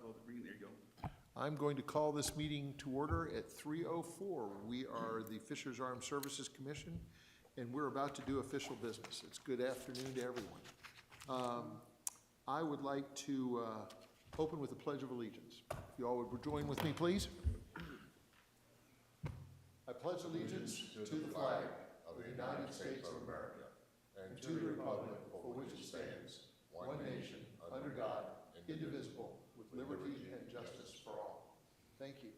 There you go. I'm going to call this meeting to order at 3:04. We are the Fishers Armed Services Commission, and we're about to do official business. It's good afternoon to everyone. I would like to open with the Pledge of Allegiance. If you all would join with me, please. I pledge allegiance to the flag of the United States of America and to the republic for which it stands, one nation, under God, indivisible, with liberty and justice for all. Thank you.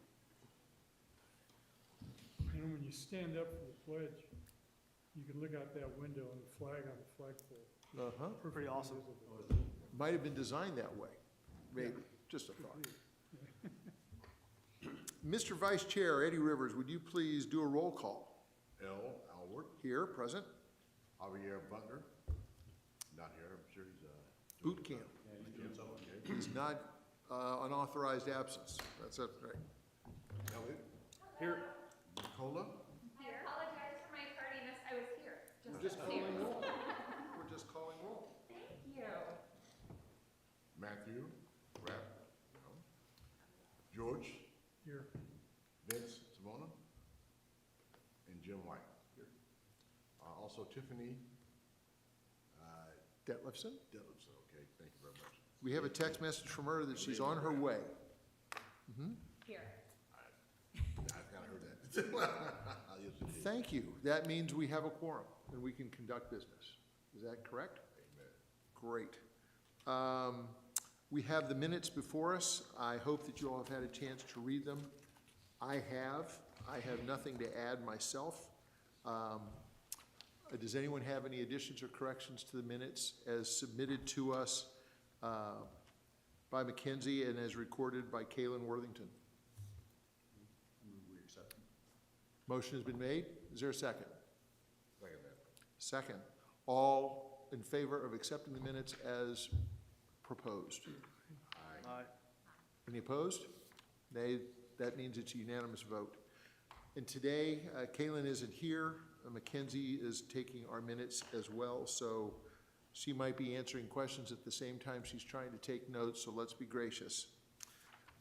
You know, when you stand up for the pledge, you can look out that window and the flag on the flagpole. Pretty awesome. Might have been designed that way, maybe, just a thought. Mr. Vice Chair, Eddie Rivers, would you please do a roll call? L. Alward, Here, present. Javier Butler, not here, I'm sure he's, Boot camp. okay. He's not unauthorized absence. That's it, right. Elliot, Here. Nicola, I apologize for my tardiness. I was here. Just calling roll. We're just calling roll. Thank you. Matthew, Rapp, no. George, Here, Vince Simona, and Jim White. Here. Also Tiffany, Detlefson, Dillipson, okay, thank you very much. we have a text message from her that she's on her way. Here. I kinda heard that. Yes, it is. Thank you. That means we have a quorum and we can conduct business. Is that correct? Amen. Great. We have the minutes before us. I hope that you all have had a chance to read them. I have. I have nothing to add myself. Does anyone have any additions or corrections to the minutes as submitted to us by Mackenzie and as recorded by Kaylin Worthington? We accept. Motion has been made. Is there a second? Second that. Second. All in favor of accepting the minutes as proposed? Aye. Any opposed? Nay. That means it's a unanimous vote. And today, Kaylin isn't here. Mackenzie is taking our minutes as well, so she might be answering questions at the same time she's trying to take notes, so let's be gracious.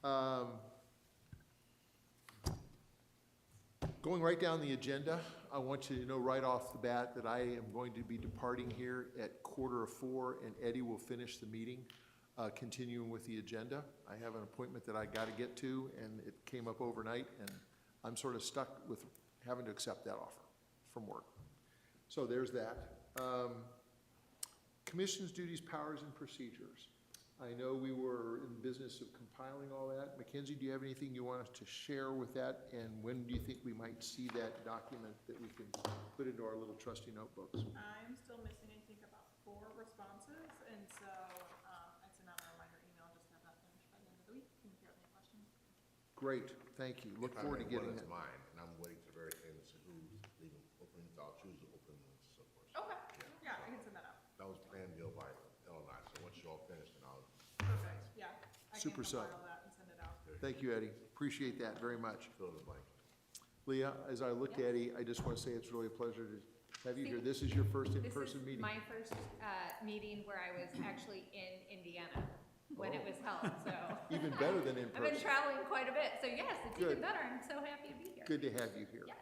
Going right down the agenda, I want you to know right off the bat that I am going to be departing here at 3:45, and Eddie will finish the meeting, continuing with the agenda. I have an appointment that I got to get to, and it came up overnight, and I'm sort of stuck with having to accept that offer from work. So there's that. Commission's duties, powers, and procedures. I know we were in the business of compiling all that. Mackenzie, do you have anything you want us to share with that? And when do you think we might see that document that we can put into our little trusty notebooks? I'm still missing, I think, about 4 responses, and so I sent out a reminder email just to have that finished by the end of the week. And if you have any questions. Great, thank you. Look forward to getting One it. is mine, and I'm waiting to the very end to see who's leaving, opening, I'll choose to open and so forth. Okay, Yeah. yeah, I can send that out. That was planned deal by Ellen and I, so once you all finish, then I'll Perfect, yeah. I can Super sub. compile that and send it out. Thank you, Eddie. Appreciate that very much. fill in the blank. Leah, as I look at Eddie, I just want to say it's really a pleasure to have you here. This is your first in-person meeting. This is my first meeting where I was actually in Indiana when it was held, so. Even better than in I've been person. traveling quite a bit, so yes, it's Good. even better. I'm so happy to be here. Good to have you here. Yes.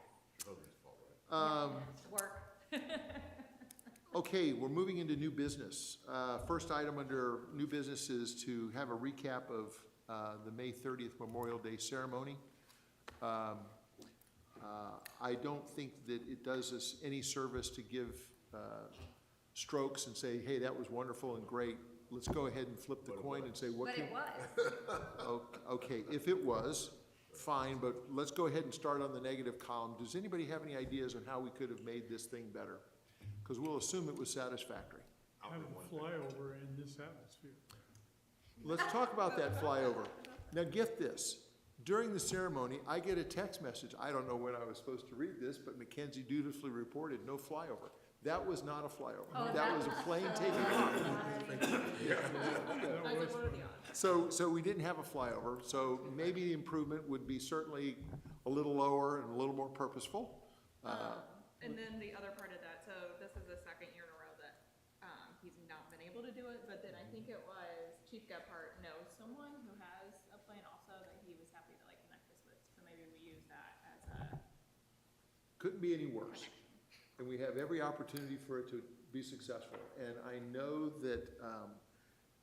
Husband's fault, right? Work. Okay, we're moving into new business. First item under new business is to have a recap of the May 30th Memorial Day ceremony. I don't think that it does us any service to give strokes and say, hey, that was wonderful and great. Let's go ahead and flip the coin and say, what But can... it was. Okay, if it was, fine, but let's go ahead and start on the negative column. Does anybody have any ideas on how we could have made this thing better? Because we'll assume it was satisfactory. have a flyover in this atmosphere. Let's talk about that flyover. Now get this, during the ceremony, I get a text message. I don't know when I was supposed to read this, but Mackenzie dutifully reported no flyover. That was not a flyover. Oh, That was a plane taking off. I did one of the odds. So we didn't have a flyover, so maybe the improvement would be certainly a little lower and a little more purposeful. And then the other part of that, so this is the second year in a row that he's not been able to do it, but then I think it was Chief Gephardt knows someone who has couldn't be any worse. And we have every opportunity for it to be successful. And I know that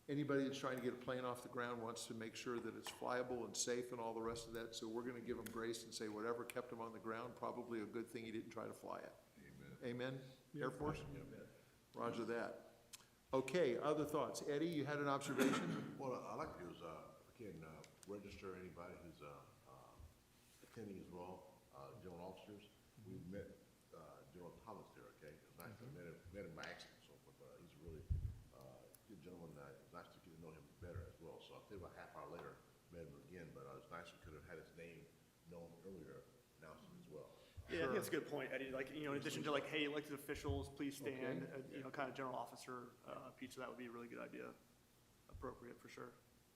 anybody that's trying to get a plane off the ground wants to make sure that it's flyable and safe and all the rest of that. So we're gonna give them grace and say whatever kept him on the ground, probably a good thing he didn't try to fly it. Amen? Air Force? Roger that. Okay, other thoughts? Eddie, you had an observation? What I'd like to do is, again, register anybody who's, attending as well, general officers. We met, General Thomas there, okay? It was nice, I met him by accident, so, but, he's a really, good gentleman, it's nice to get to know him better as well. So I think about half hour later, met him again, but, it's nice we could have had his name known earlier, announced him as well. Yeah, I think that's a good point, Eddie. Like, you know, in addition to like, hey, elected officials, please stand, you know, kind of general officer piece of that would be a really good idea. Appropriate for sure.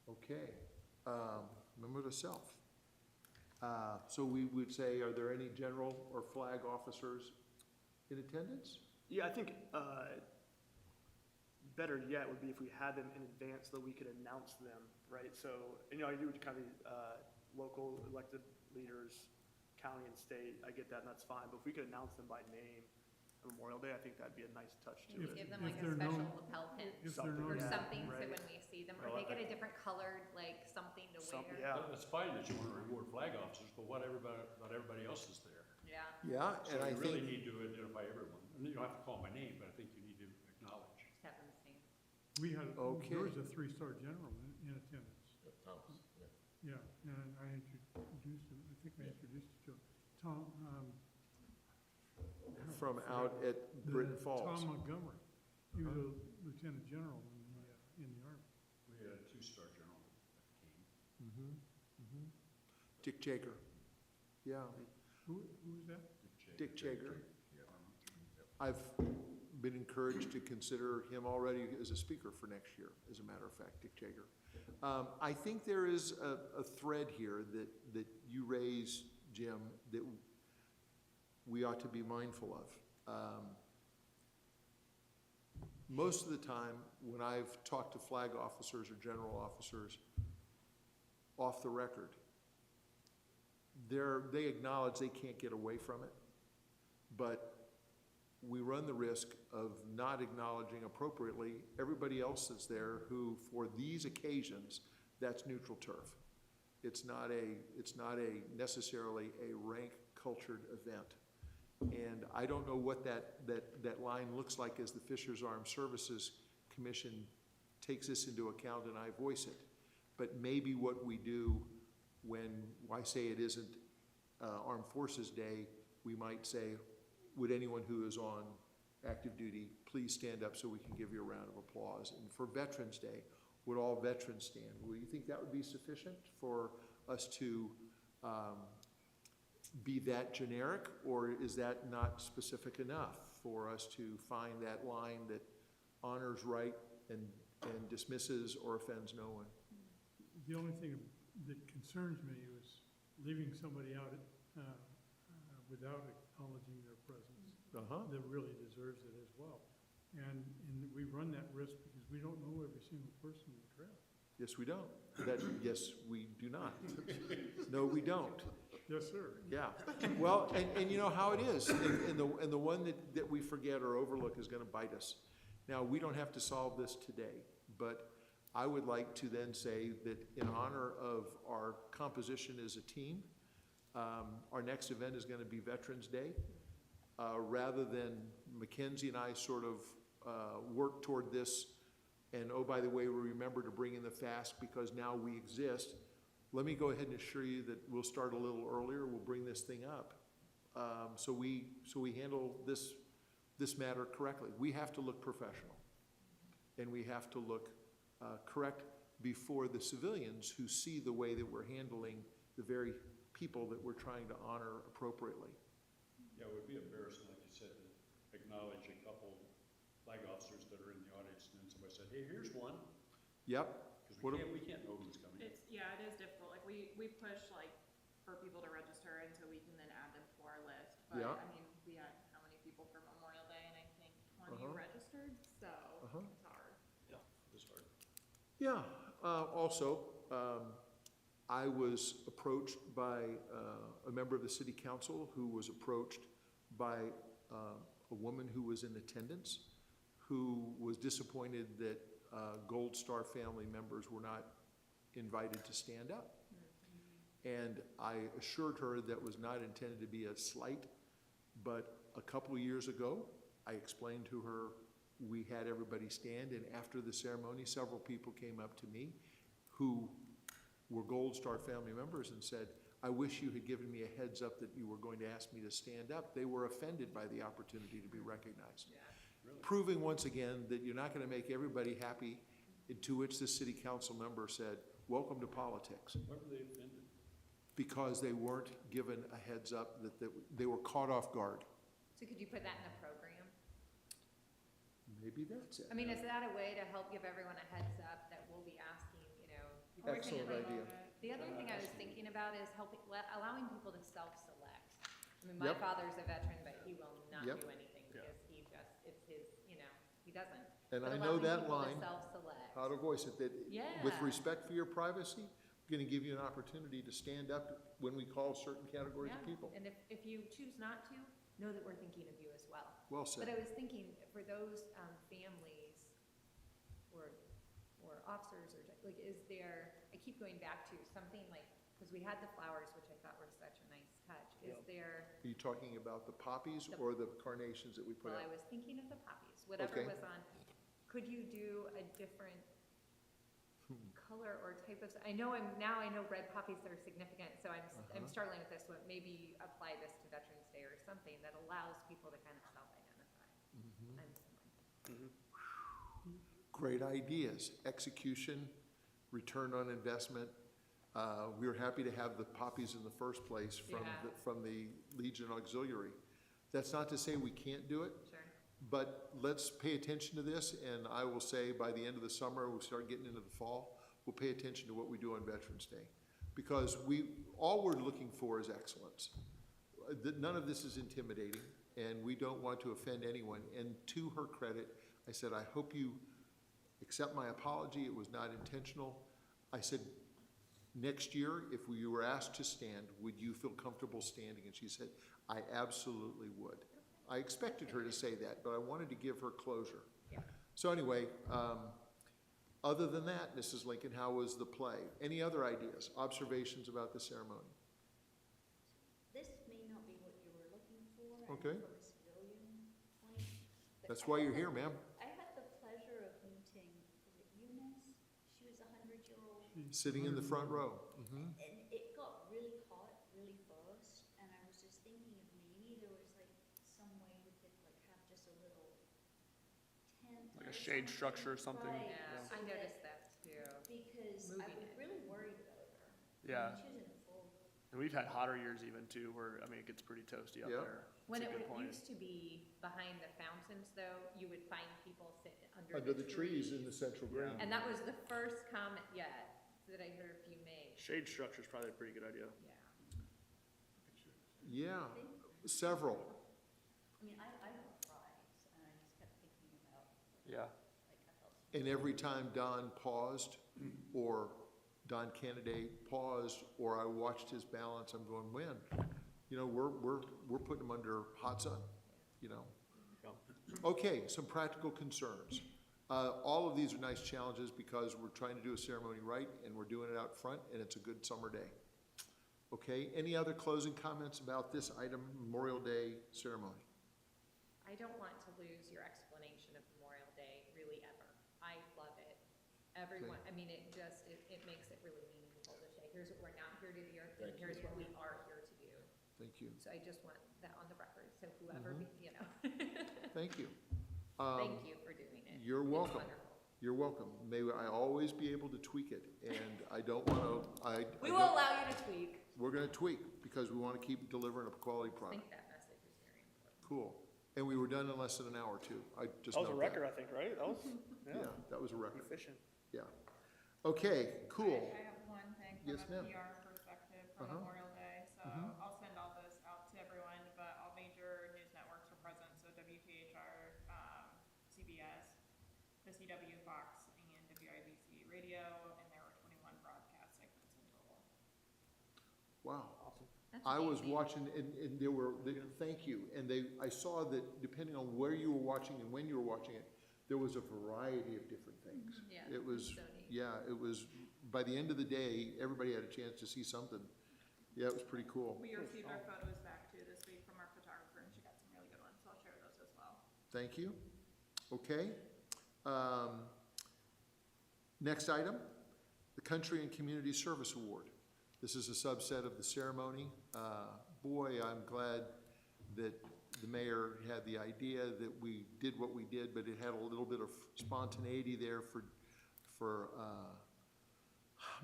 Okay, member of the self. So we would say, are there any general or flag officers in attendance? Yeah, I think better yet would be if we had them in advance so that we could announce them, right? So, you know, I do kind of local elected leaders, county and state, I get that and that's fine, but if we could announce them by name on Memorial Day, I think that'd be a nice touch to If- it. Give them like If a they're special known- lapel pin If they're Something, or known, yeah. something, so right. when we see them, or Well, they get a different colored, like something to Something, wear. yeah. It's fine that you want to reward flag officers, but not everybody else is there. Yeah. Yeah, So and I you really think, need to identify everyone. And you don't have to call my name, but I think you need to acknowledge. Just have them sing. we had, Okay. there was a 3-star general in attendance. Thomas, Yeah, yeah. and I introduced him, I think I introduced you to Tom, from out at Britton Falls. Tom Montgomery. He was a lieutenant general in the Army. We had a 2-star general that came. Dick Jager. Yeah, Who was that? Dick Jager. I've been encouraged to consider him already as a speaker for next year, as a matter of fact, Dick Jager. I think there is a thread here that you raise, Jim, that we ought to be mindful of. Most of the time, when I've talked to flag officers or general officers off the record, they acknowledge they can't get away from it, but we run the risk of not acknowledging appropriately everybody else that's there who, for these occasions, that's neutral turf. It's not necessarily a rank cultured event. And I don't know what that line looks like as the Fishers Armed Services Commission takes this into account and I voice it. But maybe what we do when I say it isn't Armed Forces Day, we might say, would anyone who is on active duty please stand up so we can give you a round of applause? And for Veterans Day, would all veterans stand? Will you think that would be sufficient for us to be that generic, or is that not specific enough for us to find that line that honors right and dismisses or offends no one? The only thing that concerns me was leaving somebody out without acknowledging their presence that really deserves it as well. And we run that risk because we don't know every single person in the trail. Yes, we don't. Yes, we do not. No, we don't. Yes, sir. Yeah. Well, and you know how it is. And the one that we forget or overlook is gonna bite us. Now, we don't have to solve this today, but I would like to then say that in honor of our composition as a team, our next event is gonna be Veterans Day. Rather than Mackenzie and I sort of work toward this, and oh, by the way, we remember to bring in the fast because now we exist. Let me go ahead and assure you that we'll start a little earlier. We'll bring this thing up. So we handle this matter correctly. We have to look professional. And we have to look correct before the civilians who see the way that we're handling the very people that we're trying to honor appropriately. Yeah, it would be embarrassing, like you said, to acknowledge a couple flag officers that are in the audience, and then somebody said, hey, here's one. Yep. Because What we can't know who's coming. It is difficult, like, we push, like, for people to register, and so we can then add them to our list. But, Yeah. I mean, we had how many people for Memorial Day, and I think 20 Uh-huh. registered, so Uh-huh. it's hard. Yeah, it's hard. Yeah, also, I was approached by a member of the city council who was approached by a woman who was in attendance, who was disappointed that Gold Star family members were not invited to stand up. And I assured her that was not intended to be a slight, but a couple of years ago, I explained to her we had everybody stand, and after the ceremony, several people came up to me who were Gold Star family members and said, I wish you had given me a heads up that you were going to ask me to stand up. They were offended by the opportunity to be recognized. Proving once again that you're not going to make everybody happy, to which the city council member said, welcome to politics. Why were they offended? Because they weren't given a heads up, that they were caught off guard. So could you put that in the program? Maybe that's it. I mean, is that a way to help give everyone a heads up that we'll be asking, people are Excellent thinking idea. about- The other thing I was thinking about is allowing people to self-select. I mean, my Yep. father's a veteran, but he will not Yep. do anything because it's his, he doesn't. And But I know allowing that people to line, self-select. how to voice it, that with Yeah. respect for your privacy, I'm going to give you an opportunity to stand up when we call certain categories of Yeah, people. and if you choose not to, know that we're thinking of you as well. Well But I said. was thinking, for those families or officers, or like, is there, I keep going back to something like, because we had the flowers, which I thought were such a nice touch. Is Yep. there, Are you talking about the poppies or the carnations that we put well, I out? was thinking of the poppies, whatever Okay. was on, could you do a different color or type of, I know I know red poppies are significant, so I'm Uh-huh. struggling with this one. Maybe apply this to Veterans Day or something that allows people to kind of self-identify. Mhm. I'm someone. Great ideas. Execution, return on investment. We were happy to have the poppies in the first place Yeah. from the Legion Auxiliary. That's not to say we can't do it, Sure. but let's pay attention to this, and I will say by the end of the summer, we'll start getting into the fall, we'll pay attention to what we do on Veterans Day. Because all we're looking for is excellence. None of this is intimidating, and we don't want to offend anyone. And to her credit, I said, I hope you accept my apology, it was not intentional. I said, next year, if we were asked to stand, would you feel comfortable standing? And she said, I absolutely would. I expected her to say that, but I wanted to give her closure. Yeah. So anyway, other than that, Mrs. Lincoln, how was the play? Any other ideas, observations about the ceremony? This may not be what you were looking for. Okay. From a civilian point. but That's I why had you're the- here, ma'am. I had the pleasure of meeting, was it Eunice? She was a 100-year-old. Sitting in the front row. Mhm. And it got really hot really fast, and I was just thinking of maybe there was like some way we could like have just a little tent. Like a or shade structure or something. Right, Yeah, so I that- noticed that too. Because I moving was it. really worried about her. Yeah. I mean, she was in full. And we've had hotter years even too, where, I mean, it gets pretty toasty up Yeah. there. When That's it a good point. used to be behind the fountains, though, you would find people sitting Under the trees in the central green. And that was the first comment yet that I heard you make. Shade structure is probably a pretty good idea. Yeah. Yeah, several. I mean, I don't cry, and I just kept thinking about Yeah. like I felt. And every time Don paused, or Don Candidate paused, or I watched his balance, I'm going, man, you know, we're putting him under hot sun, you know? Okay, some practical concerns. All of these are nice challenges because we're trying to do a ceremony right, and we're doing it out front, and it's a good summer day. Okay, any other closing comments about this item, Memorial Day ceremony? I don't want to lose your explanation of Memorial Day, really, ever. I love it. Everyone, I mean, it makes it really meaningful to say, here's what we're not here to do, and here's what we are here to do. Thank you, So I just want that on the record, so whoever, you know, thank you. thank you for doing it. You're It's welcome. wonderful. You're welcome. May I always be able to tweak it, and I don't want to, We will allow you to tweak. we're going to tweak, because we want to keep delivering a quality I product. think that message is very important. Cool. And we were done in less than an hour, too. I just That was a note record, I think, right? That was, Yeah, yeah, that was a record, efficient. yeah. Okay, cool. I have one thing Yes, from a ma'am. PR perspective for Uh-huh. Memorial Day, so Mhm. I'll send all this out to everyone, but all major news networks are present, so WTHR, CBS, the CW, Fox, and WIBC Radio, and there were 21 broadcast segments in total. Wow. Awesome. That's I was amazing. watching, and there were, thank you, and I saw that depending on where you were watching and when you were watching it, there was a variety of different things. Yeah, It was, so neat. yeah, it was, by the end of the day, everybody had a chance to see something. Yeah, it was pretty cool. We received our photos back too this week from our photographer, and she got some really good ones, so I'll share those as well. Thank you. Okay. Next item, the Country and Community Service Award. This is a subset of the ceremony. Boy, I'm glad that the mayor had the idea that we did what we did, but it had a little bit of spontaneity there for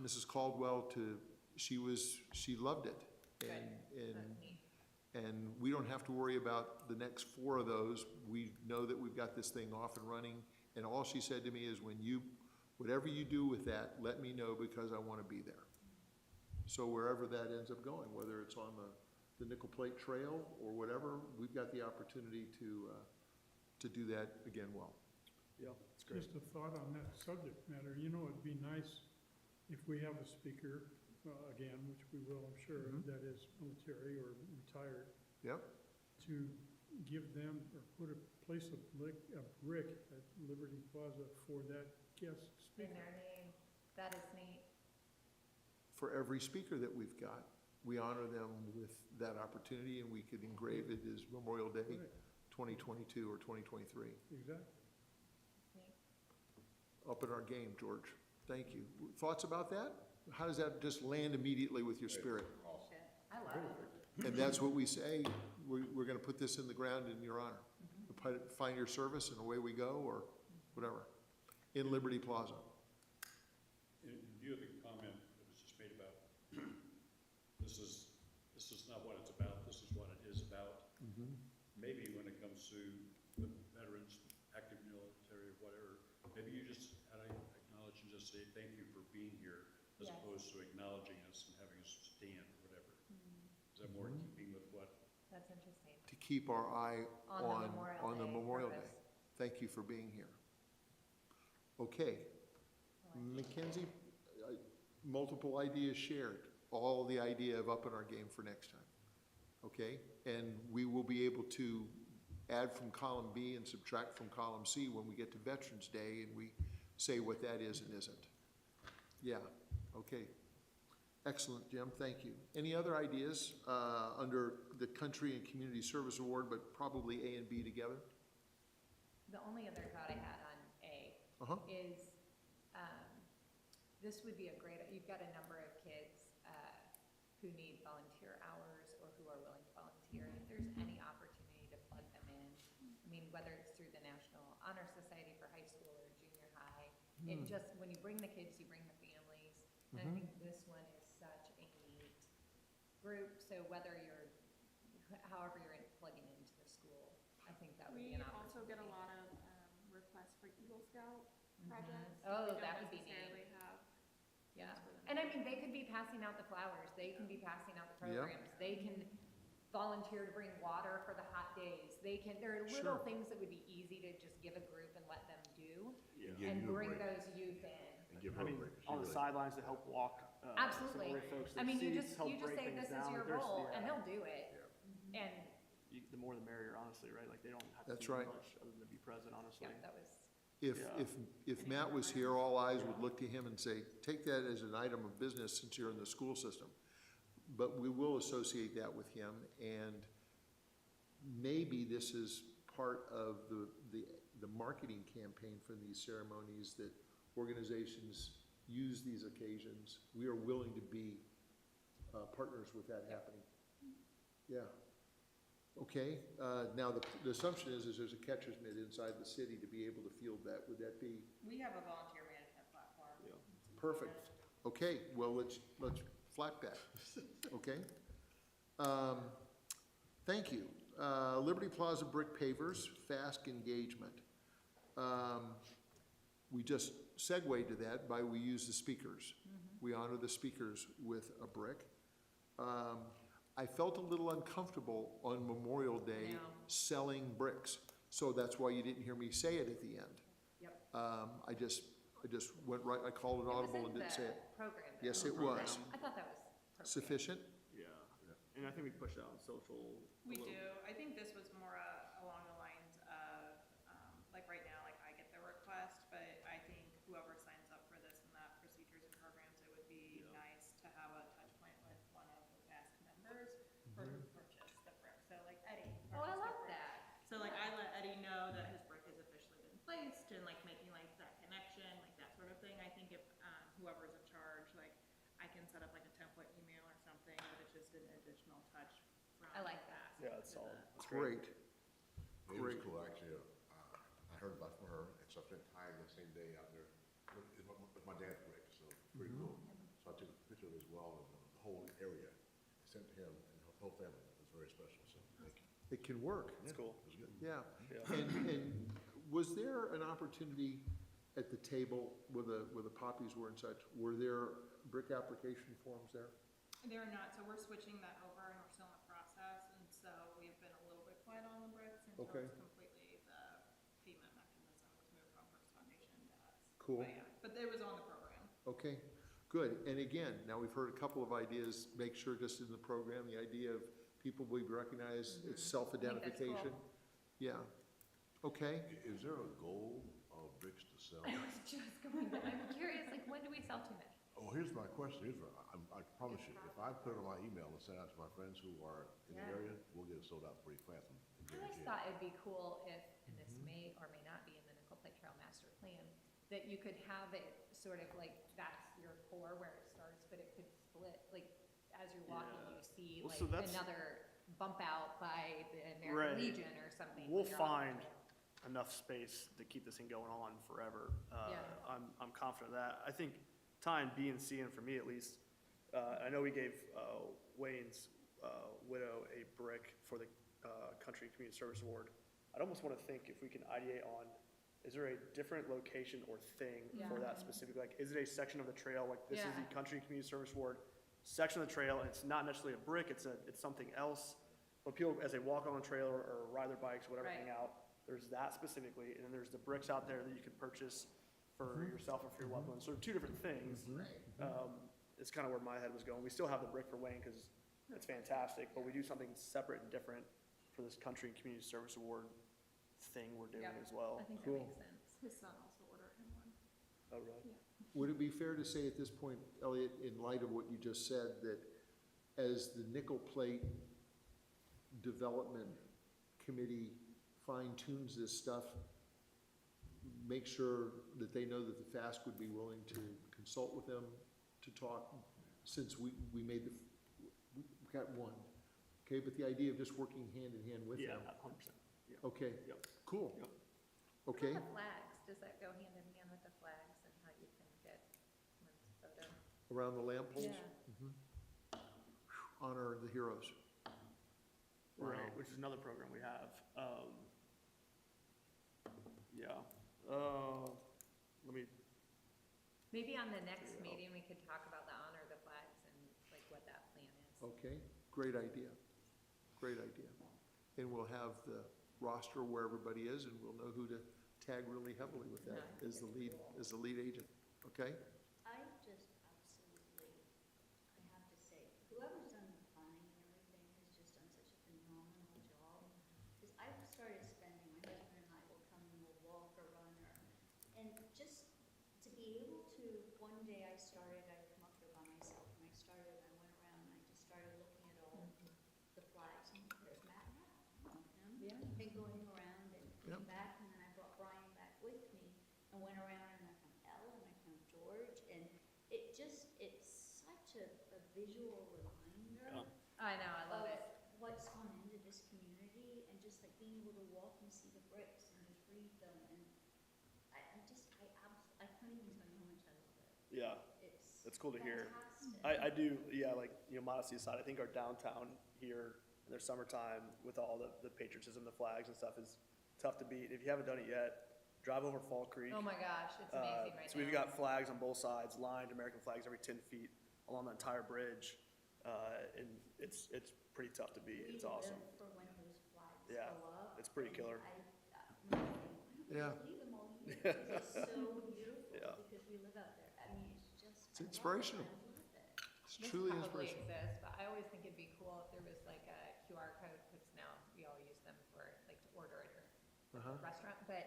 Mrs. Caldwell she loved it. Good. And That's neat. and we don't have to worry about the next 4 of those. We know that we've got this thing off and running. And all she said to me is, whatever you do with that, let me know because I want to be there. So wherever that ends up going, whether it's on the Nickel Plate Trail or whatever, we've got the opportunity to do that again well. Yeah, it's great. Just a thought on that subject matter, it'd be nice if we have a speaker, again, which we will, I'm sure, Mhm. that is military or retired, Yep. to give them, or place a brick at Liberty Plaza for that guest In speaker. their name, that is neat. For every speaker that we've got, we honor them with that opportunity, and we could engrave it as Memorial Day Right, 2022 or 2023. exactly. Up in our game, George. Thank you. Thoughts about that? How does that just land immediately with your spirit? Shit, I love it. And that's what we say, we're gonna put this in the ground in your honor. Find your service and away we go, or whatever, in Liberty Plaza. In view of the comment that was just made about, this is not what it's about, this is what it is about. Maybe when it comes to the veterans, active military, whatever, maybe you just acknowledge and just say thank you for being here, as Yes. opposed to acknowledging us and having us stand or whatever. Is that more in keeping with what? That's interesting. To keep our eye on the Memorial Day. purpose. Thank you for being here. Okay, I like it. Mackenzie, multiple ideas shared, all the idea of upping our game for next time. Okay, and we will be able to add from column B and subtract from column C when we get to Veterans Day and we say what that is and isn't. Yeah, okay. Excellent, Jim, thank you. Any other ideas under the Country and Community Service Award, but probably A and B together? The only other thought I had on A Uh-huh. is, this would be a great, you've got a number of kids who need volunteer hours or who are willing to volunteer. And if there's any opportunity to plug them in, I mean, whether it's through the National Honor Society for high school or junior high, it just, when you bring the kids, you bring the families. And I think this one is such a neat group, so whether you're, however you're plugging into the school, I think that would be We an opportunity. also get a lot of requests for Eagle Scout projects. Oh, We don't that would be neat. necessarily have Yeah, things for them. and I mean, they could be passing out the flowers, they can be passing out the Yep. programs, they can volunteer to bring water for the hot days, there are little Sure. things that would be easy to just give a group and let them do, And give and you a bring break. those youth in. And give I her a mean, break. She on the really- sidelines to help walk. Absolutely. Some of the folks I in mean, you seats, just, help you just break say things this is down. your Like, there's- role, yeah. and they'll do it, and, The more the merrier, honestly, right? Like, they don't have to That's do right. much other than to be present, honestly. yeah, that was, If, Yeah. if Matt was here, all eyes would look to him and say, take that as an item of business since you're in the school system. But we will associate that with him, and maybe this is part of the marketing campaign for these ceremonies, that organizations use these occasions. We are willing to be partners with that happening. Yeah. Okay, now the assumption is there's a catcher's mitt inside the city to be able to field that. Would that be We have a volunteer management platform. Yeah. perfect? Okay, well, let's flat that, okay? Thank you. Liberty Plaza Brick Pavers, fast engagement. We just segued to that by we use the speakers. We honor the speakers with a brick. I felt a little uncomfortable on Memorial Day No. selling bricks, so that's why you didn't hear me say it at the end. yep. I just went right, I called it It was audible in and didn't say the it. program, though. Yes, it was. I thought that was appropriate. Sufficient? Yeah. And I think we pushed it out on social. a We little- do. I think this was more along the lines of, like right now, like I get the request, but I think whoever signs up for this and that procedures and programs, it would be Yeah. nice to have a touch point with one of the FAST members for who purchased the brick. So like Eddie. Oh, I purchased the love brick. that. So like I let Eddie know that his brick has officially been placed and like making like that connection, like that sort of thing. I think if whoever's in charge, like I can set up like a template email or something, but it's just an additional touch from. I like that. Yeah, it's to solid. the- It's great. Great. It was Great. cool, actually, I heard about it from her, and so I spent time the same day out there with my dad's brick, so pretty cool. So I took a picture of it as well, and the whole area, sent to him and his whole family, it was very special, so thank you. It can work. It's cool. It was good. Yeah. Yeah. And was there an opportunity at the table where the poppies were and such, were there brick application forms there? They're not, so we're switching that over and we're still in the process, and so we've been a little bit quiet on the bricks until Okay. it's completely, the payment mechanism was moved from Brooks Foundation to us. Cool. But yeah, but it was on the program. Okay, good. And again, now we've heard a couple of ideas, make sure just in the program, the idea of people will be recognized, it's self-identification. Yeah, okay. Is there a goal of bricks to sell? I was just going to, I'm curious, like, when do we sell too many? Oh, here's my question, I promise you, if I put it on my email and send it out to my friends who are in the Yeah. area, we'll get it sold out pretty fast. and I always guarantee it. thought it'd be cool if, and this may or may not be in the Nickel Plate Trail Master Plan, that you could have it sort of like, that's your core where it starts, but it could split, like, as you're walking, Yeah. you see Well, like so that's- another bump out by the Right. American Legion or something. when We'll you're on the find trail. enough space to keep this thing going on forever. Yeah. I'm confident of that. I think tying B and C in, for me at least, I know we gave Wayne's widow a brick for the Country and Community Service Award. I'd almost want to think if we can ideate on, is there a different location or thing for Yeah. that specific, like, is it a section of the trail, like, this is Yeah. the Country and Community Service Award section of the trail, and it's not necessarily a brick, it's something else, but people, as they walk on the trail or ride their bikes, whatever, Right. hang out, there's that specifically, and then there's the bricks out there that you can purchase for yourself or for your loved ones, so two different things. It's kind of where my head was going. We still have the brick for Wayne, because it's fantastic, but we do something separate and different for this Country and Community Service Award thing we're doing Yep. as well. I think that Cool. makes sense. His son also ordered him one. Oh, really? Would it be fair to say at this point, Elliot, in light of what you just said, that as the Nickel Plate Development Committee fine tunes this stuff, make sure that they know that the FAST would be willing to consult with them to talk, since we made we got one, okay, but the idea of just working hand in hand with Yeah, them. 100%. Yeah. Okay, Yep. cool. Yep. Okay, What about the flags? Does that go hand in hand with the flags and how you can get one's photo? around the lamp poles, Yeah. honor the heroes. Right, Wow. which is another program we have. Yeah. Let me, Maybe on the next Yeah. meeting, we could talk about the honor the flags and like what that plan is. Okay, great idea, great idea. And we'll have the roster where everybody is, and we'll know who to tag really heavily with that Yeah. as the lead agent, okay? I just absolutely, I have to say, whoever's done the planning and everything has just done such a phenomenal job. Because I've started spending, my husband and I will come and we'll walk or run and just to be able to, one day I'd come up there by myself and I went around and I just started looking at all the flags and there's Matt Rapp on him. Yeah. And going around and Yep. coming back, and then I brought Brian back with me and went around and I found Elle and I found George, and it's such a visual reminder Yeah. I know, I love of it. what's gone into this community, and just like being able to walk and see the bricks and just read them, and I can't even tell you how much I love it. yeah, It's That's cool to hear. fantastic. I do, yeah, like, modesty aside, I think our downtown here in their summertime with all the patriotism, the flags and stuff is tough to beat. If you haven't done it yet, drive over Fall Creek. Oh my gosh, it's amazing right now. So we've got flags on both sides, lined American flags every 10 feet along the entire bridge. And it's pretty tough to beat. It's awesome. We live for when those flags Yeah, go up. it's pretty and killer. Yeah. Leave them all year, 'cause it's so beautiful, Yeah. because we live out there. I mean, it's just. It's inspirational. I love it. It's This truly probably inspirational. exists, but I always think it'd be cool if there was like a QR code, because now we all use them for, like, to order at the Uh-huh. restaurant, but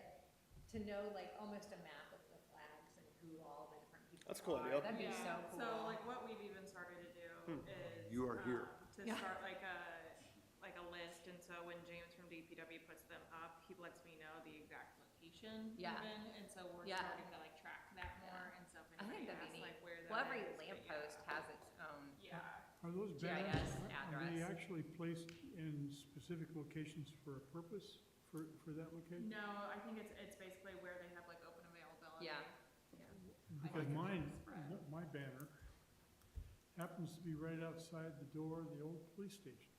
to know, like, almost a map of the flags and who all the different people are. That's a cool idea. That'd be so Yeah, cool. So like what we've even started to do is. You are here. To Yeah. start like a list, and so when James from DPW puts them up, he lets me know the exact location Yeah. even, and so we're Yeah. starting to like track that more, and so if I think anybody that'd asks be like neat. where that Well, every is, but lamppost has its own. Yeah, Are those GIS banners, are they address. actually placed in specific locations for a purpose, for that location? no, I think it's basically where they have like open availability. Yeah. Because think it's mine, spread. my banner happens to be right outside the door of the old police station.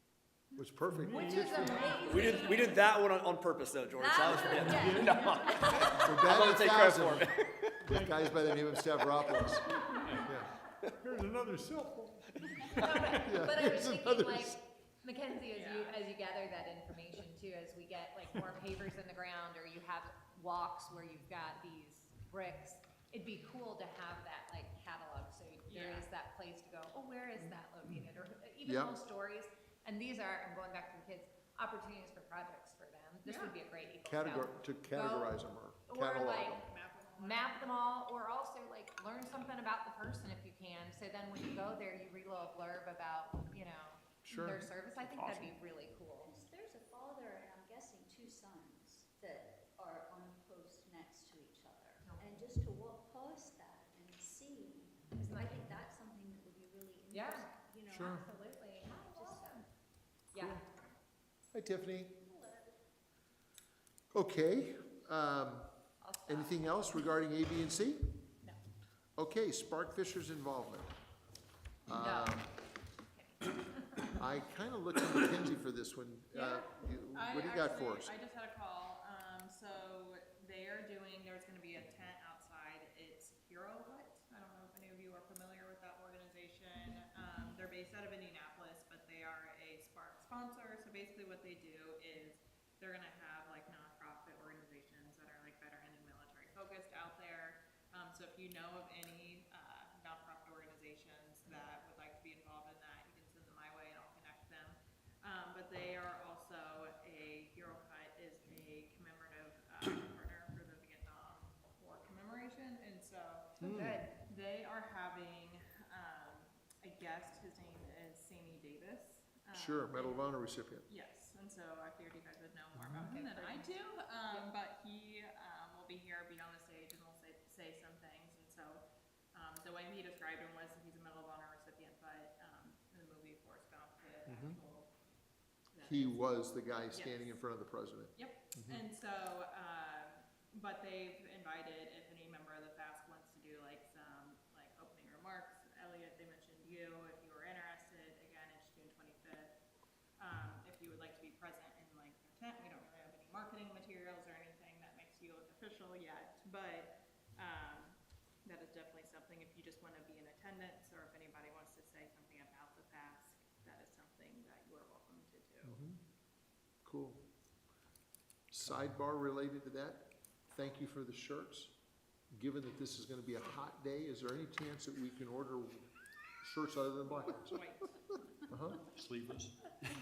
Was perfect. Which Just is for- amazing. We did that one on purpose though, George. That was, That was yeah. good. No, For I'm Batman gonna take credit for 1000, it. with guys by the name of Stavropoulos. Yeah. Here's another cell phone. Yeah, But I was here's thinking, another like, s- Mackenzie, Yeah. as you gather that information too, as we get like more pavers in the ground, or you have walks where you've got these bricks, it'd be cool to have that like catalog, so there Yeah. is that place to go, oh, where is that located, or even Yep. little stories. And these are, I'm going back to the kids, opportunities for projects for them. This would be a great Eagle Scout. To categorize them or Or catalog like, them. map them all, or also like learn something about the person if you can, so then when you go there, you read a little blurb about, you know, Sure. their service. I think that'd be really cool. There's a father and I'm guessing two sons that are on a post next to each other. And just to walk past that and see, Isn't I that- think that's something that would be really Yeah. interesting, you know. Sure. Absolutely. Just, Yeah. Hi, Tiffany. Okay, I'll stop. anything else regarding A, B, and C? No. Okay, Spark Fisher's involvement. No. I kind of looked to Mackenzie for this one. Yeah. What do you got for us? I just had a call, so they are doing, there's gonna be a tent outside, it's Hero Hut. I don't know if any of you are familiar with that organization. They're based out of Indianapolis, but they are a Spark sponsor, so basically what they do is they're gonna have like nonprofit organizations that are like veteran and military focused out there. So if you know of any, nonprofit organizations that would like to be involved in that, you can send them my way and I'll connect them. But they are also Hero Hut is a commemorative, partner for the Vietnam War commemoration, and so Good. they are having, a guest, his name is Sammy Davis. Sure, Medal of Honor recipient. Yes, and so I figured you guys would know more about him than I do, but he, will be here, be on the stage, and will say some things, and so, the way he described him was he's a Medal of Honor recipient, but, in the movie Forrest Gump, the actual. that He is- was the guy standing in Yes. front of the president. Yep, and so, but they've invited, if any member of the FASC wants to do like some, like opening remarks, Elliot, they mentioned you, if you were interested, again, it's June 25th. If you would like to be present in like their tent, we don't really have any marketing materials or anything that makes you look official yet, but, that is definitely something, if you just wanna be in attendance, or if anybody wants to say something about the FASC, that is something that you are welcome to do. Cool. Sidebar related to that, thank you for the shirts. Given that this is gonna be a hot day, is there any chance that we can order shirts other than black ones? White, Uh-huh. Sleeveless?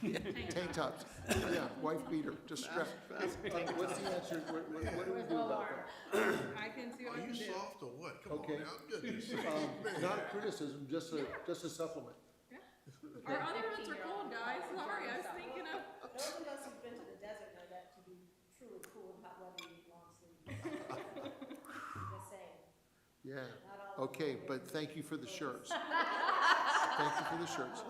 Tank tops, yeah, wife beater, just strap. What's the answer, what do we do about that? I can see what I Are can you do. soft or what? Come on Okay. now, goodness. Not a criticism, just a supplement. Our other ones are cool, guys, sorry, I was thinking of. Those of us who've been to the desert know that to be truly cool and hot weather, you need long sleeves. Just saying, Yeah, not all. okay, but thank you for the shirts. Thank you for the shirts.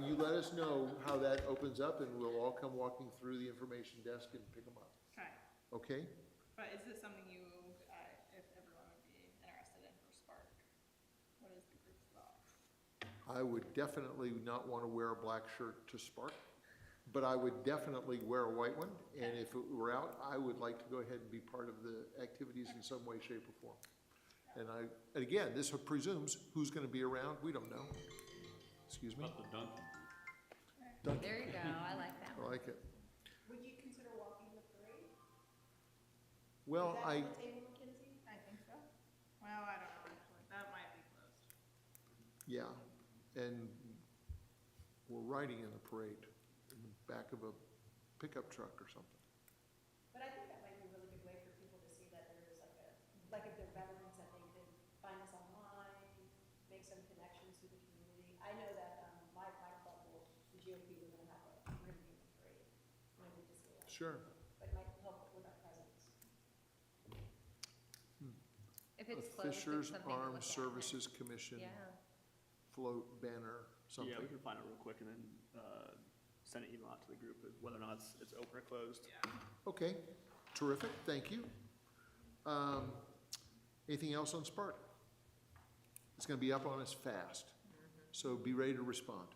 You let us know how that opens up and we'll all come walking through the information desk and pick them up, Okay, okay? but is this something you, if everyone would be interested in for Spark? What is the group's thoughts? I would definitely not want to wear a black shirt to Spark, but I would definitely wear a white one. And if it were out, I would like to go ahead and be part of the activities in some way, shape, or form. And again, this presumes who's going to be around, we don't know. Excuse me? About the Duncan? There you go. I like that I one. like it. Would you consider walking the parade? Well, Is that on the table, Mackenzie? I think so. Well, I don't know, actually, that might be closed. yeah. and we're riding in the parade in the back of a pickup truck or something. But I think that might be a really good way for people to see that there's like if they're veterans, that they could find us online, make some connections to the community. I know that, my club will, the GOP, we're gonna be in the parade, when we just go out. Sure. But it might help with our presence. If it's A close, it's Fishers something to Armed look at. Services Commission Yeah. float banner, something. Yeah, we can find it real quick and then, send an email out to the group, whether or not it's open or closed. Okay, terrific, thank you. Anything else on Sparta? It's gonna be up on us fast, so be ready to respond.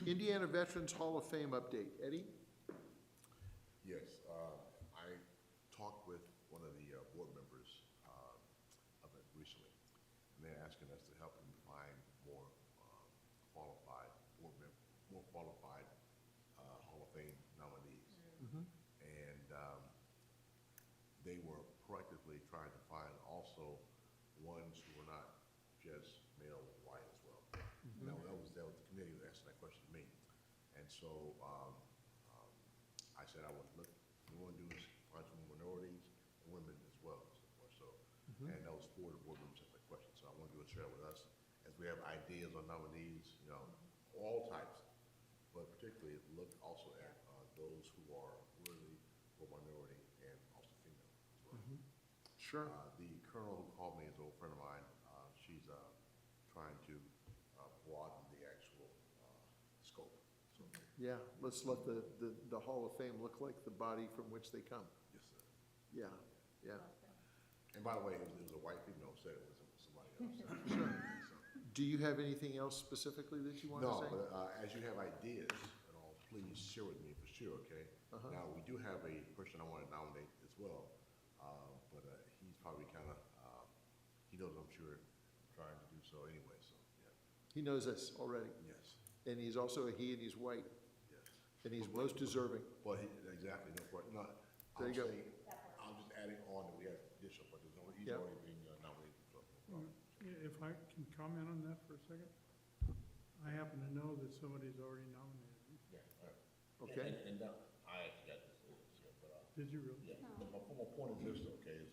Indiana Veterans Hall of Fame update, Eddie? Yes, I talked with one of the board members of it recently, and they're asking us to help them find more qualified more qualified Hall of Fame nominees. And they were proactively trying to find also ones who were not just male or white as well. Now, that was the committee that asked that question to me. And so I said I would look, we want to do is find some minorities and women as well. So, and that was 4 of the board members asked that question. So I want you to share with us as we have ideas on nominees, you know, all types, but particularly look also at those who are really for minority and also female as well. Sure. The colonel who called me is an old friend of mine. She's trying to broaden the actual scope. So, Yeah, let's let the Hall of Fame look like the body from which they come. yes, sir. Yeah, yeah. And by the way, it was a white female who said it, wasn't somebody else. Do you have anything else specifically that you want to No, say? but as you have ideas, and all, please share with me for sure, okay? Now, we do have a person I want to nominate as well, but he's probably kind of, he knows I'm sure trying to do so anyway, so, yeah. He knows us already, Yes, and he's also a he and he's white, yes. and he's most deserving. Well, exactly, no, but not, There I'll you go. say, I'm just adding on that we have additional, but there's already, he's Yep. already being nominated, so. no problem. If I can comment on that for a second? I happen to know that somebody's already nominated me. Yeah, all right. Okay. And I actually got this, but, Did you really? yeah, but my point is this, okay, is,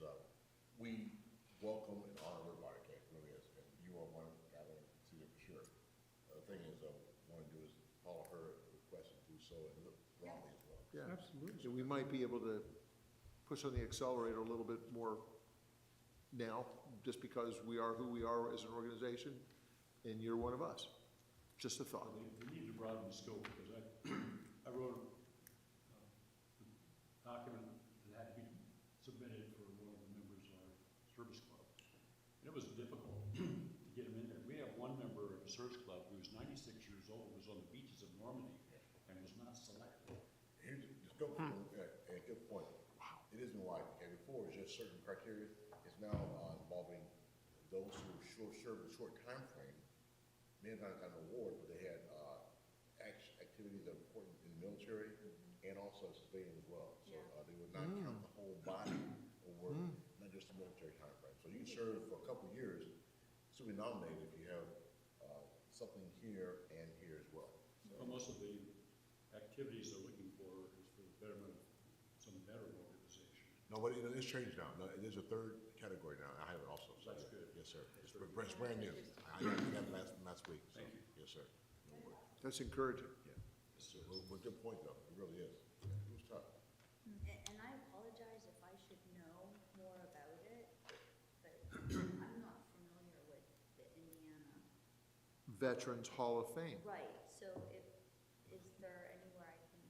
we welcome and honor everybody, okay, it really is, and you are one, I want to see it for sure. The thing is, want to do is follow her request and do so, and look broadly as well. Yeah. Absolutely. So we might be able to push on the accelerator a little bit more now, just because we are who we are as an organization, and you're one of us. Just a thought. We need to broaden the scope, because I wrote a document that had to be submitted for one of the members of our service club. And it was difficult to get him in there. We have one member of the service club who's 96 years old, was on the beaches of Normandy, and was not selected. Here's the scope, a good point. Wow. It isn't wide, okay, before it was just certain criteria, it's now involving those who served a short time frame. May have not gotten an award, but they had activities that are important in the military and also civilian as well. So they would not count the whole body of work, not just the military time frame. So you can serve for a couple of years, still be nominated if you have something here and here as well. So, Well, most of the activities they're looking for is for the betterment of some veteran organization. no, but it's changed now. No, there's a third category now. I have it also. So That's yeah. good. Yes, sir. It's brand new. I got it last week. So, Thank you. yes, sir. No worries. That's encouraging. Yeah. Well, good point though. It really is. Yeah, it was tough. And I apologize if I should know more about it, but I'm not familiar with the Indiana. Veterans Hall of Fame. Right, so is there anywhere I can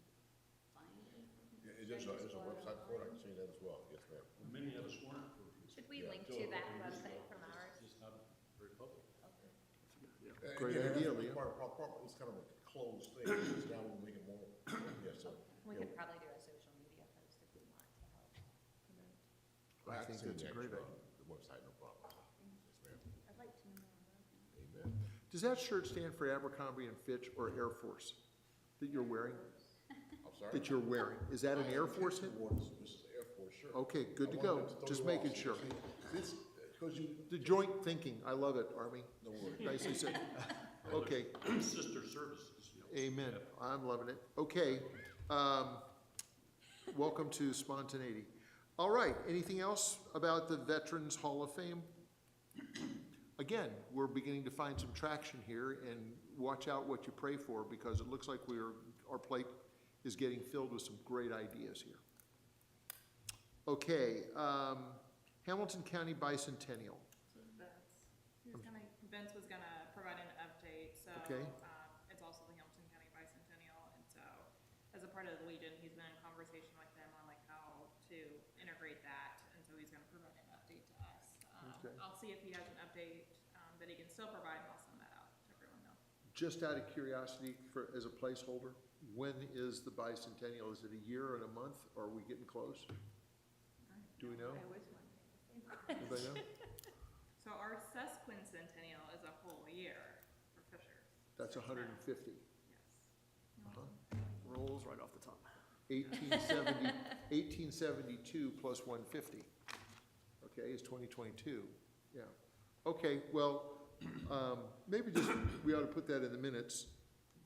find information? Yeah, there's a website for it. I can see that as well. Yes, ma'am. Many of us weren't. Should we Yeah. link to that website from ours? It's just not very public. Great Again, idea, that's Leo. It's kind of a closed thing. It's now we're making more. Yes, sir. We Yeah. could probably do a social media post if we want to help promote. I can think send that's the a great actual, idea. The website, no problem. Yes, ma'am. I'd like to know more about it. Amen. Does that shirt stand for Abercrombie and Fitch or Air Force that you're wearing? I'm sorry? That you're wearing? Is that an Air Force? This is Air Force shirt. Okay, good to I go. wanted throw Just you making off. sure. This, because you. The joint thinking, I love it, Army. No worries. Nicely said. Okay. Sister services, you know. Amen. I'm loving it. Okay. Welcome to spontaneity. All right, anything else about the Veterans Hall of Fame? Again, we're beginning to find some traction here, and watch out what you pray for, because it looks like our plate is getting filled with some great ideas here. Okay, Hamilton County Bicentennial. Vince was gonna provide an update, so, Okay. It's also the Hamilton County Bicentennial, and so, as a part of the Legion, he's been in conversation with them on like how to integrate that, and so he's gonna provide an update to us. Okay. I'll see if he has an update, that he can still provide, and I'll send that out to everyone though. Just out of curiosity, as a placeholder, when is the bicentennial? Is it a year and a month, or are we getting close? Do we know? I was wondering the same question. Anybody know? So our sesquicentennial is a whole year for Fishers. That's 150. Yes. Rolls right off the tongue. 1872 plus 150. Okay, is 2022. Yeah. Okay, well, maybe just, we ought to put that in the minutes.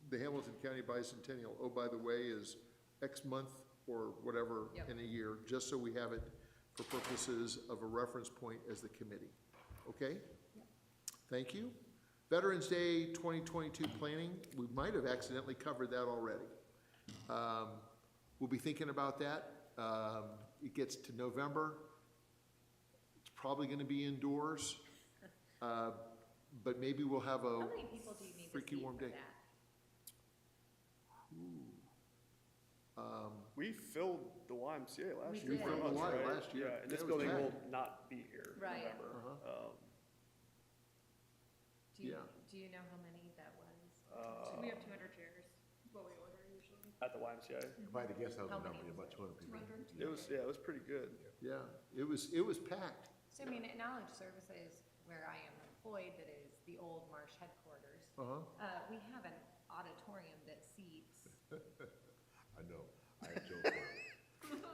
The Hamilton County Bicentennial, oh, by the way, is X month or whatever Yep. in a year, just so we have it for purposes of a reference point as the committee. Okay? Thank you. Veterans Day 2022 planning, we might have accidentally covered that already. We'll be thinking about that. It gets to November. It's probably gonna be indoors. But maybe we'll have How a many people do you need to freaky see warm for day. that? We filled the YMCA last We year. did. We filled the pretty much, Y right? last year. Yeah, and this It was building will packed. not be here, Right. remember. Do you, Yeah. do you know how many that was? We have 200 chairs, what we order usually. At the YMCA. If I had to guess, that was How the number, many? about 200 people. 200? It was, yeah, it was pretty good. Yeah, it was packed. So I mean, at Knowledge Services, where I am employed, that is the old Marsh headquarters, we have an auditorium that seats, I know, I had Joe for it.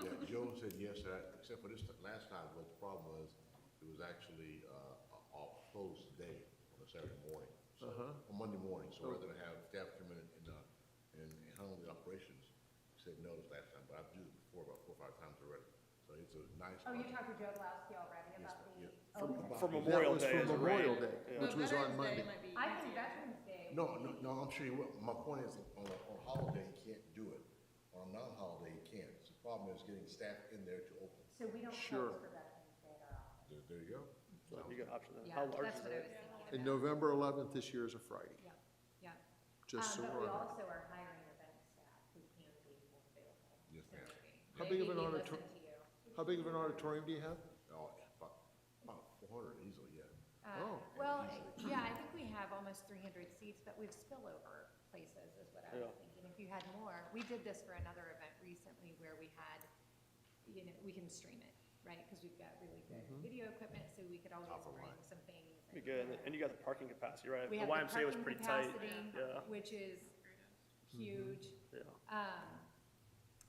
Yeah, Joe said yes, except for this last time, but the problem was, it was actually, a closed day on a Saturday morning. So, on Monday morning, so rather than have staff come in and handle the operations, he said no this last time, but I've used it before about 4 or 5 times already. So it's a nice. Oh, you talked to Joe Glasky already Yes, about yeah. the, For- okay. For That Memorial was Day for is a Memorial rain. Day, Yeah. which was on Monday. I think Veterans Day. No, I'm sure you will. My point is, on holiday, you can't do it. On a non-holiday, you can. So the problem is getting staff in there to open. So we don't Sure. close for Veterans Day at our office. There you go. So you got option there. yeah, How large that's is what I it? was thinking And about. November 11th this year is a Friday, Yeah, yeah. just so But we're we on. also are hiring event staff who can be more available. Yes, So ma'am. maybe- How big of an maybe we auditor- listen to you. How big of an auditorium do you have? Oh, about 400 easily, yeah. Oh. Well, yeah, I think we have almost 300 seats, but we have spillover places is what I was Yeah. thinking. If you had more, we did this for another event recently where we had, we can stream it, right? Because we've got really good video equipment, so we could always Top of bring line. some things. Be good, and you got the parking capacity, right? We The have the YMCA was parking pretty tight. capacity, Yeah, which is huge. yeah.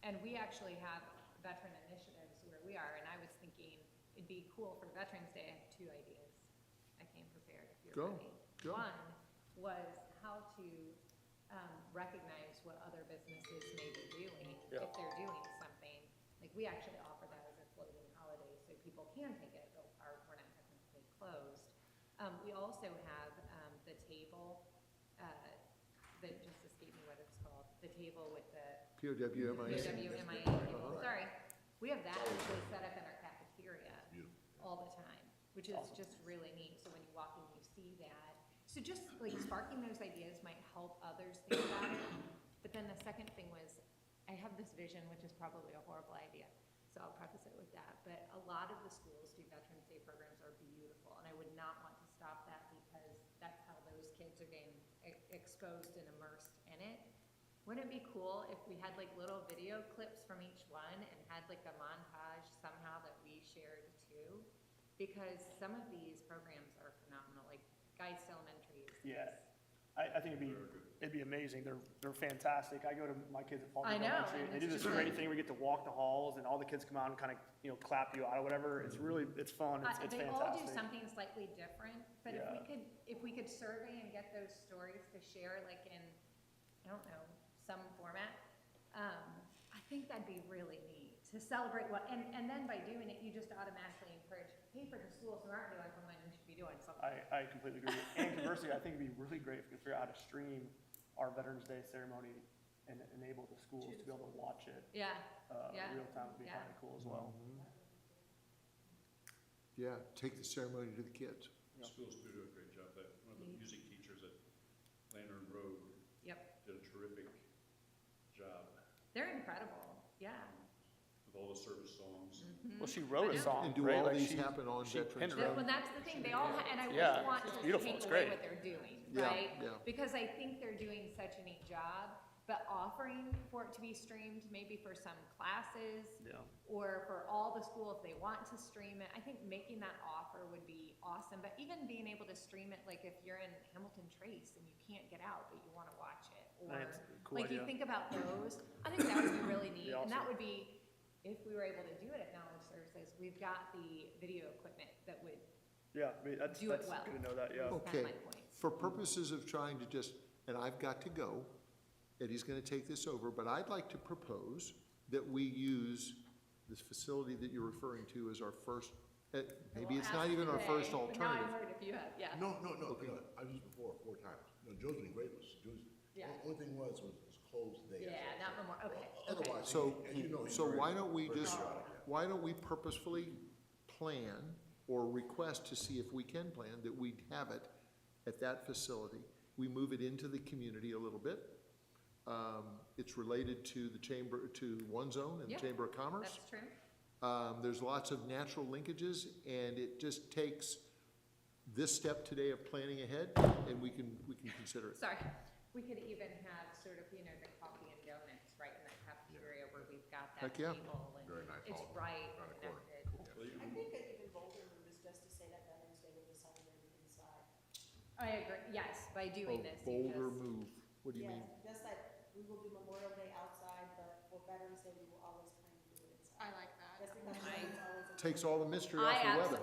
And we actually have veteran initiatives where we are, and I was thinking it'd be cool for Veterans Day. I have 2 ideas. I came prepared if you're Go, ready. go. One was how to recognize what other businesses may be doing Yeah. if they're doing something. Like we actually offer that as a floating holiday, so people can take it, go park, we're not technically closed. We also have the table, that just escaped me what it's called, the table with the POWMIA. WMIA table, sorry. We have that actually set up in our cafeteria Beautiful. all the time, which is just really neat. So when you walk in, you see that. So just like sparking those ideas might help others think about it. But then the second thing was, I have this vision, which is probably a horrible idea. So I'll preface it with that. But a lot of the schools do Veterans Day programs are beautiful, and I would not want to stop that because that's how those kids are getting exposed and immersed in it. Wouldn't it be cool if we had like little video clips from each one and had like a montage somehow that we shared too? Because some of these programs are phenomenal, like Guides to Elementary. Yeah. I think it'd be amazing. They're fantastic. I go to my kids at Falls I know, Elementary. and They do it's this just great like- thing where we get to walk the halls and all the kids come out and kind of, clap you out or whatever. It's really, it's fun. It's They all do fantastic. something slightly different, but Yeah. if we could survey and get those stories to share, like in, I don't know, some format, I think that'd be really neat to celebrate and then by doing it, you just automatically encourage, hey, for the schools who aren't doing something, we should be doing something. I completely agree. And conversely, I think it'd be really great if we could figure out how to stream our Veterans Day ceremony and enable the schools to be able to watch it Yeah, Yeah. real time would be Yeah. kind of cool as well. Yeah, take the ceremony to the kids. Schools do a great job. One of the music teachers at Lantern Road yep, did a terrific job they're incredible, yeah. with all the service songs. Mhm. Well, she wrote I a know. song, And do right? all Like these she- happen on she Veterans pinned Day? her own- Well, that's the thing, they all, and I Yeah, wouldn't want it's to beautiful, take it's away great. what they're doing, Yeah, right? yeah. Because I think they're doing such a neat job, but offering for it to be streamed, maybe for some classes, Yeah. or for all the school if they want to stream it, I think making that offer would be awesome, but even being able to stream it, like if you're in Hamilton Trace and you can't get out, but you wanna watch it, or, That's a cool like, you idea. think about those, I think that would be really neat, and that awesome. would be, if we were able to do it at Knowledge Services, we've got the video equipment that would, Yeah, I mean, that's Do it good well. to know that, yeah. that's Okay. my point. For purposes of trying to just, and I've got to go, Eddie's gonna take this over, but I'd like to propose that we use this facility that you're referring to as our first, maybe it's not even our first Now I alternative. heard if you have, yeah. No, I've used it before 4 times. No, Joe's been great with us. Yeah. Only thing was closed today. Yeah, not Memorial, okay, okay. Otherwise, So, as you know, he's so very- why don't we very just, patriotic, yeah. why don't we purposefully plan or request to see if we can plan that we have it at that facility? We move it into the community a little bit. It's related to the chamber, to One Zone and the Yeah, Chamber of Commerce. That's true. There's lots of natural linkages, and it just takes this step today of planning ahead, and we can consider it. Sorry, we could even have sort of, the coffee and donuts right in that cafeteria where we've got that Heck yeah. table and Very nice it's hall right around the corner. connected. Well, you- I think an even bolder move is just to say that Veterans Day will be celebrated inside. I agree, yes, by doing this, you Bolder just, move, what do you mean? Yes, just that we will do Memorial Day outside, but for Veterans Day, we will always plan to do it inside. like that. Just because it's always. Takes all the mystery I off the weather.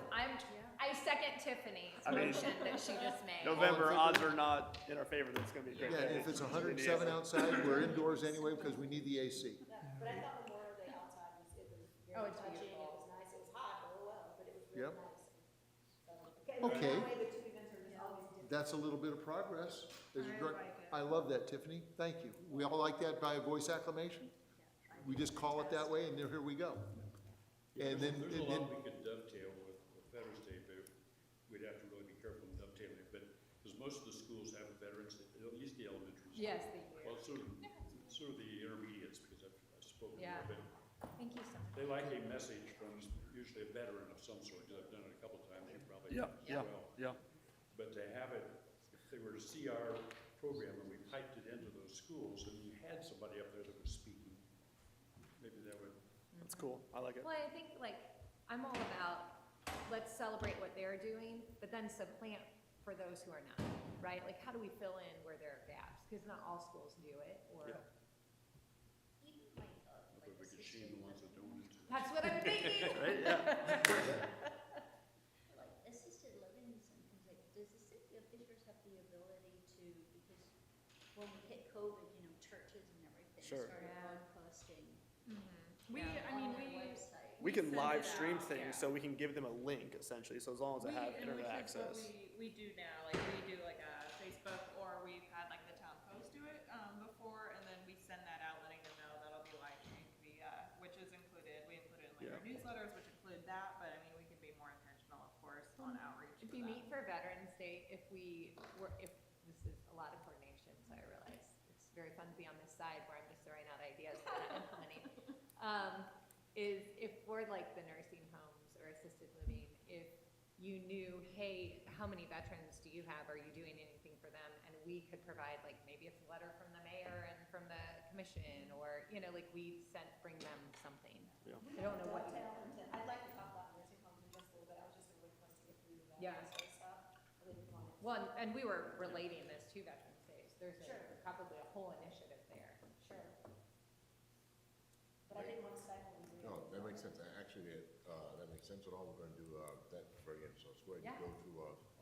I second Tiffany's I mean, motion that she just made. November, odds are not in our favor that it's gonna be a great. Yeah, day. if it's 107 outside, we're indoors anyway because we need the AC. But I thought Memorial Day outside was, it was Oh, very it's touching, it beautiful. was nice, it was hot, oh well, but it was Yep. really nice. And Okay. that way the two events are just always different. That's a little bit of progress. There's a I direct- like it. I love that, Tiffany. Thank you. We all like that by voice acclamation? We just call it that way and here we go. And then, There's a and lot then, we could dovetail with Veterans Day, but we'd have to really be careful in dovetailing it, but, because most of the schools have Veterans, at least the elementary. schools. Yes, they do. Well, sort of the intermediates, because I've spoken Yeah. more, but Thank you so much. they like a message from usually a veteran of some sort, because I've done it a couple times, you probably Yeah, have as well. yeah. But to have it, if they were to see our program and we piped it into those schools and you had somebody up there that was speaking, maybe that would, That's cool. I like it. Well, I think, like, I'm all about, let's celebrate what they're doing, but then supplant for those who are not, right? Like, how do we fill in where there are gaps? Because not all schools do it, or, Yeah. Even if we could shame the ones that don't need to. that's what I'm thinking. Right, yeah. like assisted livings and things like, does the city of Fishers have the ability to, because when we hit COVID, churches and everything Sure. started Yeah. broadcasting We, on I mean, their we. website. We can send live it stream out, things, yeah. so we can give them a link essentially, so as long as they have And internet which is what access. we do now, like, we do like a Facebook, or we've had like the town post do it, before, and then we send that out, letting them know that'll be live streamed via, which is included, we include it in like our newsletters, which include that, but I mean, we can be more intentional, of course, on outreach It'd for be that. neat for Veterans Day if we were, if, this is a lot of coordination, so I realize it's very fun to be on this side where I'm just throwing out ideas but not implementing. Is if for like the nursing homes or assisted living, if you knew, hey, how many veterans do you have? Are you doing anything for them? And we could provide, like, maybe it's a letter from the mayor and from the commission, or, like we bring them something. Yeah. I don't know what. Dovetail into- I'd like to talk about nursing homes in just a little bit, I was just gonna request to get through that. Yeah. Stuff. I really want it. Well, and we were relating this to Veterans Day there's Sure. probably a whole initiative there. Sure. But I didn't want to stifle the dream. No, that makes sense. Actually, that makes sense at all. We're gonna do, that very end. So let's go ahead and Yeah. go to,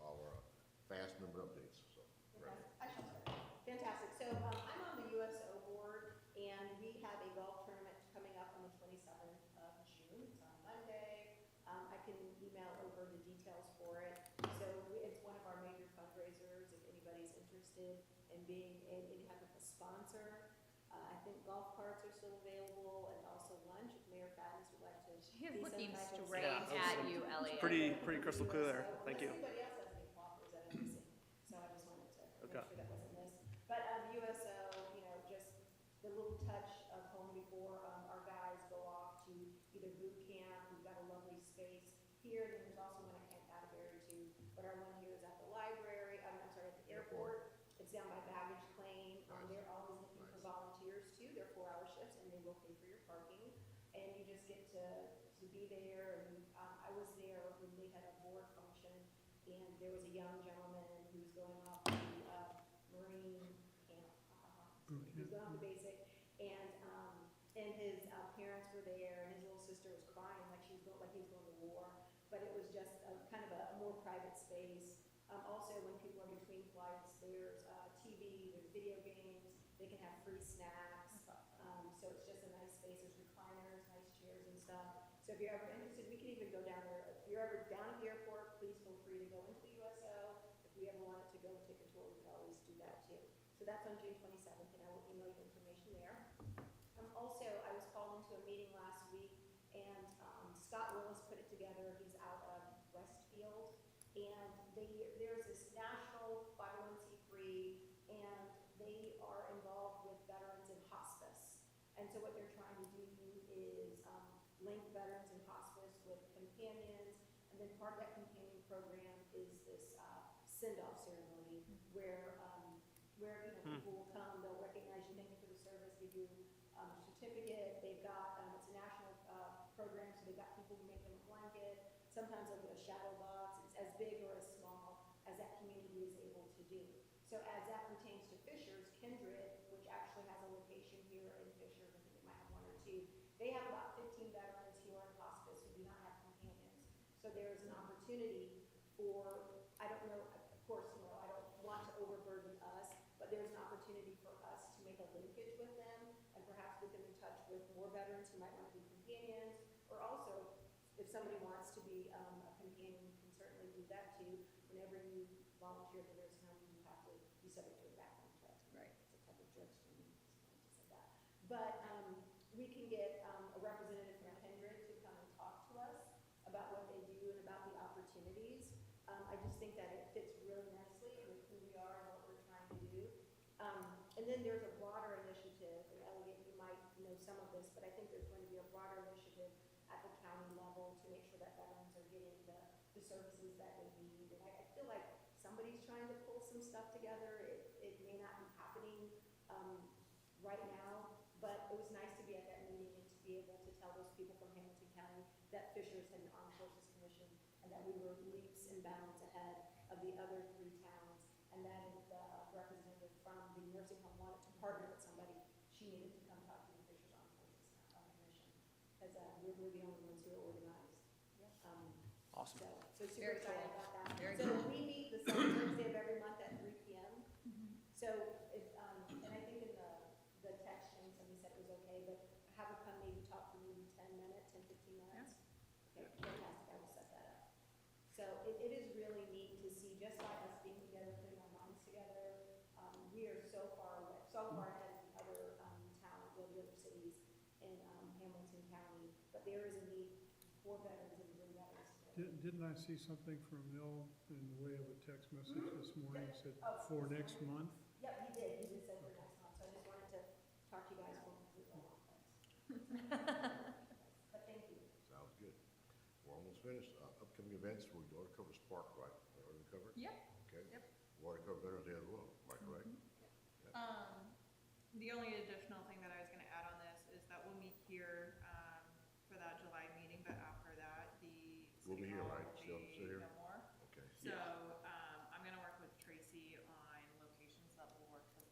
our fast member updates, so. Brenda. I shall start. Fantastic. So I'm on the USO board, and we have a golf tournament coming up on the 27th of June. It's on Monday. I can email over the details for it. So it's one of our major fundraisers, if anybody's interested in being any type of a sponsor. I think golf carts are still available, and also lunch, if Mayor Fadden would like to. She is be some looking type of straight sponsor. at you, Elliot. Pretty crystal clear there. Thank you. Unless anybody else has any offers that I'm missing, so I just wanted to make Okay. sure that wasn't missed. But, USO, just the little touch of home before, our guys go off to either boot camp, we've got a lovely space here, and there's also one at Camp Atterbury too, but our one here is at the library, I'm sorry, at the airport. It's down by baggage claim, they're always looking for volunteers too, they're 4-hour shifts, and they will pay for your parking. And you just get to be there, and, I was there when they had a board function, and there was a young gentleman who was going off to, Marine camp, Boot he was camp. going off to basic, and his, parents were there, and his little sister was crying like he was going to war, but it was just a kind of a more private space. Also, when people are between flights, there's, TV, there's video games, they can have free snacks. So it's just a nice space, there's recliners, nice chairs and stuff. So if you're ever interested, we can even go down there. If you're ever down at the airport, please feel free to go into the USO. If we ever wanted to go and take a tour, we could always do that too. So that's on June 27th, and I will email you information there. Also, I was called into a meeting last week, and Scott Willis put it together. He's out of Westfield, and there's this national 501c3, and they are involved with veterans in hospice. And so what they're trying to do is link veterans in hospice with companions, and then part of that companion program is this send-off ceremony where people will come, they'll recognize you, thank you for the service, give you a certificate. They've got, it's a national program, so they've got people who make them a blanket. Sometimes they'll do a shadow box. It's as big or as small as that community is able to do. So as that pertains to Fishers, Kindred, which actually has a location here in Fishers, I think it might have one or two, they have about 15 veterans who are in hospice who do not have companions. So there is an opportunity for, I don't know, of course, I don't want to overburden us, but there's an opportunity for us to make a linkage with them, and perhaps get them in touch with more veterans who might want to be companions, or also, if somebody wants to be a companion, you can certainly do that too. Whenever you volunteer at the nursing home, you have to be subject to a background check. Right. It's a type of drug screening, just like that. But we can get a representative from Kindred to come and talk to us about what they do and about the opportunities. I just think that it fits really nicely with who we are and what we're trying to do. And then there's a broader initiative, and Elliot, you might know some of this, but I think there's going to be a broader initiative at the county level to make sure that veterans are getting the services that they need. And I feel like somebody's trying to pull some stuff together. It may not be happening right now, but it was nice to be at that meeting and to be able to tell those people from Hamilton County that Fishers had an Armed Forces Commission, and that we were leaps and bounds ahead of the other 3 towns, and that if the representative from the nursing home wanted to partner with somebody, she needed to come talk to the Fishers Armed Forces Commission, because we're the only ones who are organized. Awesome. So super Very excited cool. about that. Very So cool. we meet the second Thursday of every month at 3 p.m. So if, and I think in the text chain, somebody said it was okay, but have her come maybe talk for maybe 10 minutes, 10, 15 minutes. Okay, fantastic, I will set that up. So it is really neat to see, just by us being together, putting our minds together. We are so far ahead of the other towns, the other cities in Hamilton County, but there is a need for veterans and bring veterans together. Didn't I see something from Bill in the way of a text message this morning, said Oh, for next month? Yep, he did say for next month, so I just wanted to talk to you guys when we go on this. But thank you. Sounds good. We're almost finished. Upcoming events, we already covered Spark, right? We already covered? Yep. Okay. Yep. We already covered Veterans Day as well, am I correct? The only additional thing that I was gonna add on this is that we'll meet here, for that July meeting, but after that, the We'll be city here, hall right? will Still be here? no more. Okay. So, I'm gonna work with Tracy on locations that will work for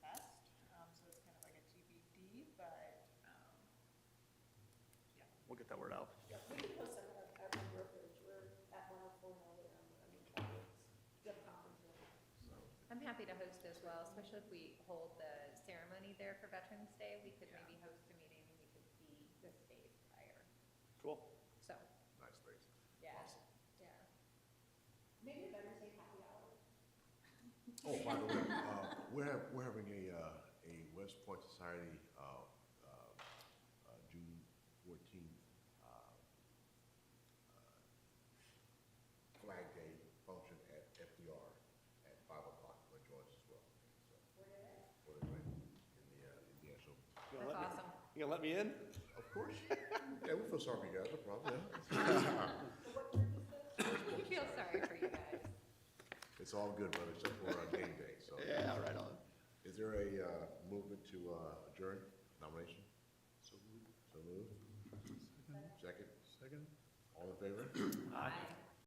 that word out. Yeah, we can post something at my brokerage, we're at 104 now, there, the conference room. I'm happy to host as well, especially if we hold the ceremony there for Veterans Day. We could maybe host a meeting and we could see the state prior. Cool. So, Nice space. yeah, Awesome. yeah. Maybe a Veterans Day happy hour. Oh, by the way, we're having a West Point Society, June 14th, Flag Day function at FDR at 5 o'clock. We're joined as well. So, for the event in the show. You gonna That's let me- awesome. You gonna let me in? Of course. Yeah, we feel sorry for you guys, no problem. We feel sorry for you guys. It's all good, brother, except for game day, so. Yeah, right on. Is there a movement to adjourn nomination? So we So moved. Second? Second? All in favor? Aye. Bye.